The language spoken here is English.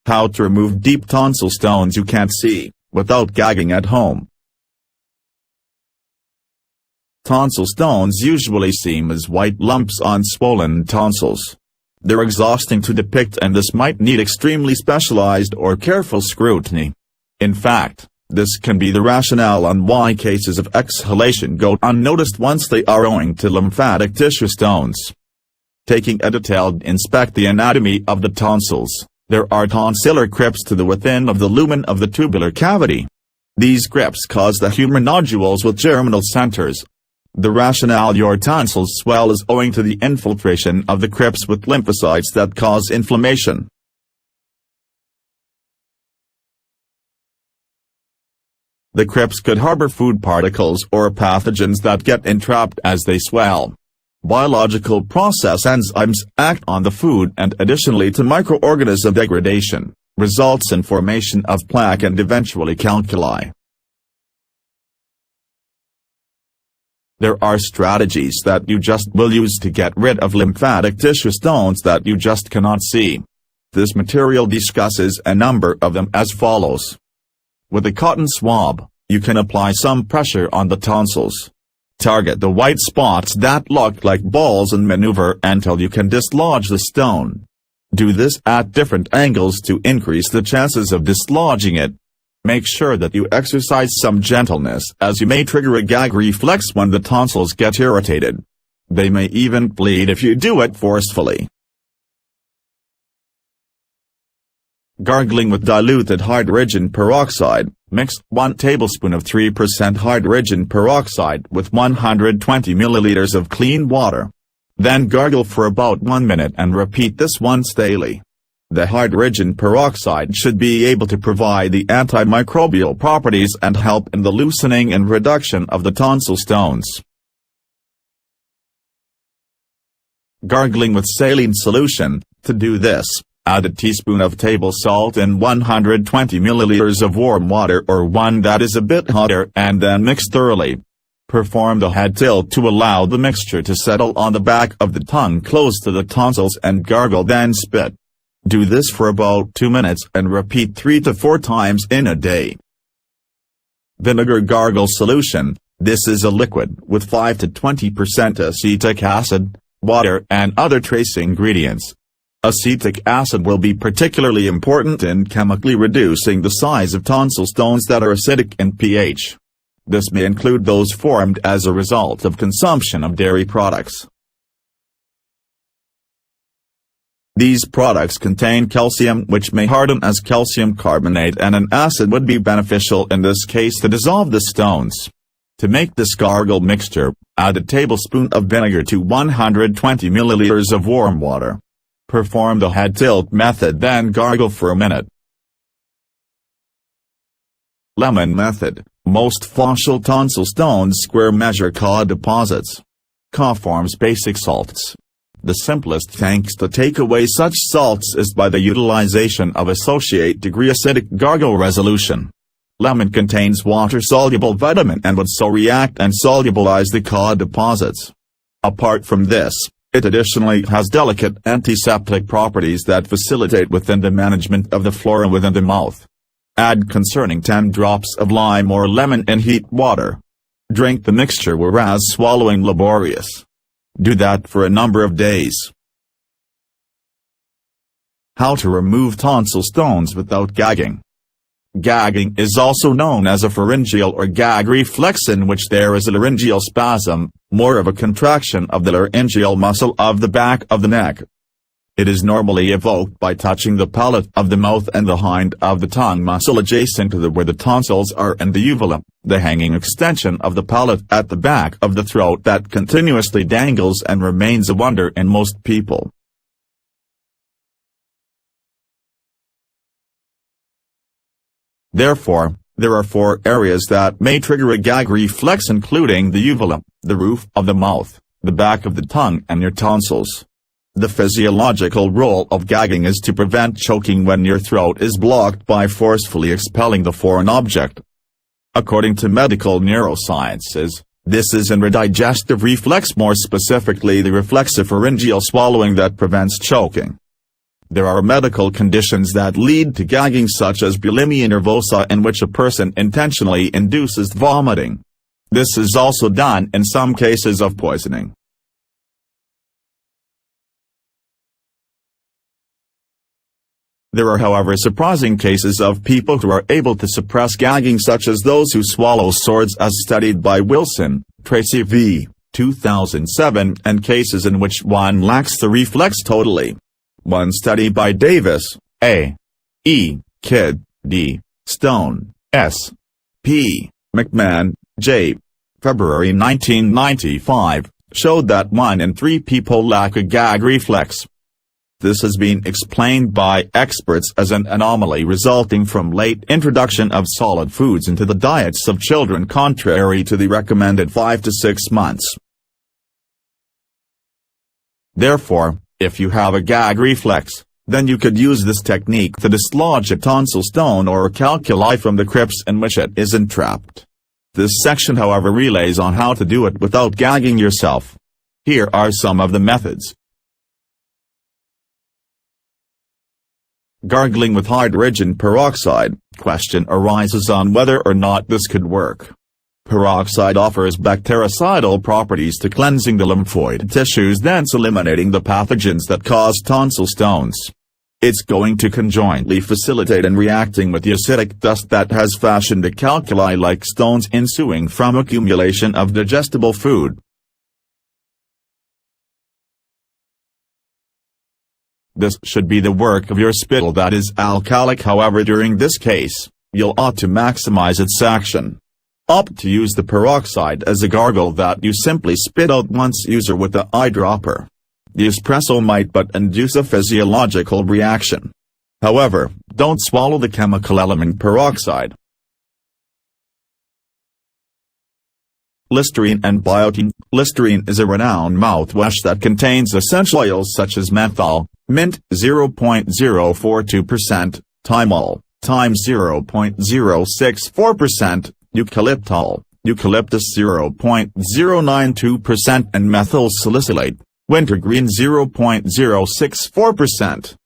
How to remove deep tonsil stones you can't see, without gagging at home. Tonsil stones usually seem as white lumps on swollen tonsils. They're exhausting to depict, and this might need extremely specialized or careful scrutiny. In fact, this can be the rationale on why cases of exhalation go unnoticed once they are owing to lymphatic tissue stones. Taking a detailed inspect the anatomy of the tonsils, there are tonsillar crypts to the within of the lumen of the tubular cavity. These crypts cause the humor nodules with germinal centers. The rationale: your tonsils swell is owing to the infiltration of the crypts with lymphocytes that cause inflammation. The crypts could harbor food particles or pathogens that get entrapped as they swell. Biological process enzymes act on the food, and additionally to microorganism degradation, results in formation of plaque and eventually calculi. There are strategies that you just will use to get rid of lymphatic tissue stones that you just cannot see. This material discusses a number of them as follows. With a cotton swab, you can apply some pressure on the tonsils. Target the white spots that look like balls and maneuver until you can dislodge the stone. Do this at different angles to increase the chances of dislodging it. Make sure that you exercise some gentleness, as you may trigger a gag reflex when the tonsils get irritated. They may even bleed if you do it forcefully. Gargling with diluted hydrogen peroxide. Mix 1 tablespoon of 3% hydrogen peroxide with 120 milliliters of clean water. Then gargle for about 1 minute and repeat this once daily. The hydrogen peroxide should be able to provide the antimicrobial properties and help in the loosening and reduction of the tonsil stones. Gargling with saline solution. To do this, add a teaspoon of table salt in 120 milliliters of warm water or one that is a bit hotter, and then mix thoroughly. Perform the head tilt to allow the mixture to settle on the back of the tongue close to the tonsils and gargle, then spit. Do this for about 2 minutes and repeat 3 to 4 times in a day. Vinegar gargle solution. This is a liquid with 5 to 20% acetic acid, water and other trace ingredients. Acetic acid will be particularly important in chemically reducing the size of tonsil stones that are acidic in pH. This may include those formed as a result of consumption of dairy products. These products contain calcium, which may harden as calcium carbonate, and an acid would be beneficial in this case to dissolve the stones. To make this gargle mixture, add a tablespoon of vinegar to 120 milliliters of warm water. Perform the head tilt method, then gargle for a minute. Lemon method. Most fossil tonsil stones square measure Ca deposits. Ca forms basic salts. The simplest technique to take away such salts is by the utilization of associate degree acidic gargle resolution. Lemon contains water-soluble vitamin and would so react and solubilize the Ca deposits. Apart from this, it additionally has delicate antiseptic properties that facilitate within the management of the flora within the mouth. Add concerning 10 drops of lime or lemon in heat water. Drink the mixture whereas swallowing laborious. Do that for a number of days. How to remove tonsil stones without gagging. Gagging is also known as a pharyngeal or gag reflex, in which there is a laryngeal spasm, more of a contraction of the laryngeal muscle of the back of the neck. It is normally evoked by touching the palate of the mouth and the hind of the tongue muscle adjacent to where the tonsils are and the uvula, the hanging extension of the palate at the back of the throat that continuously dangles and remains a wonder in most people. Therefore, there are 4 areas that may trigger a gag reflex, including the uvula, the roof of the mouth, the back of the tongue and your tonsils. The physiological role of gagging is to prevent choking when your throat is blocked by forcefully expelling the foreign object. According to medical neurosciences, this is an redigestive reflex, more specifically the reflexive pharyngeal swallowing, that prevents choking. There are medical conditions that lead to gagging such as bulimia nervosa, in which a person intentionally induces vomiting. This is also done in some cases of poisoning. There are however surprising cases of people who are able to suppress gagging, such as those who swallow swords, as studied by Wilson, Tracy v. 2007, and cases in which one lacks the reflex totally. One study by Davis, A. E. Kidd, D. Stone, S. P. McMahon, J. February 1995, showed that 1 in 3 people lack a gag reflex. This has been explained by experts as an anomaly resulting from late introduction of solid foods into the diets of children, contrary to the recommended 5 to 6 months. Therefore, if you have a gag reflex, then you could use this technique to dislodge a tonsil stone or calculi from the crypts in which it is entrapped. This section however relays on how to do it without gagging yourself. Here are some of the methods. Gargling with hydrogen peroxide. Question arises on whether or not this could work. Peroxide offers bactericidal properties to cleansing the lymphoid tissues, thence eliminating the pathogens that cause tonsil stones. It's going to conjointly facilitate in reacting with the acidic dust that has fashioned a calculi-like stones ensuing from accumulation of digestible food. This should be the work of your spittle that is alkalic, however during this case, you'll ought to maximize its action. Opt to use the peroxide as a gargle that you simply spit out once user with the eyedropper. The espresso might but induce a physiological reaction. However, don't swallow the chemical element peroxide. Listerine and biotin. Listerine is a renowned mouthwash that contains essential oils such as menthol, mint 0.042%, thymol, thyme 0.064%, eucalyptol, eucalyptus 0.092%, and methyl salicylate, wintergreen 0.064%.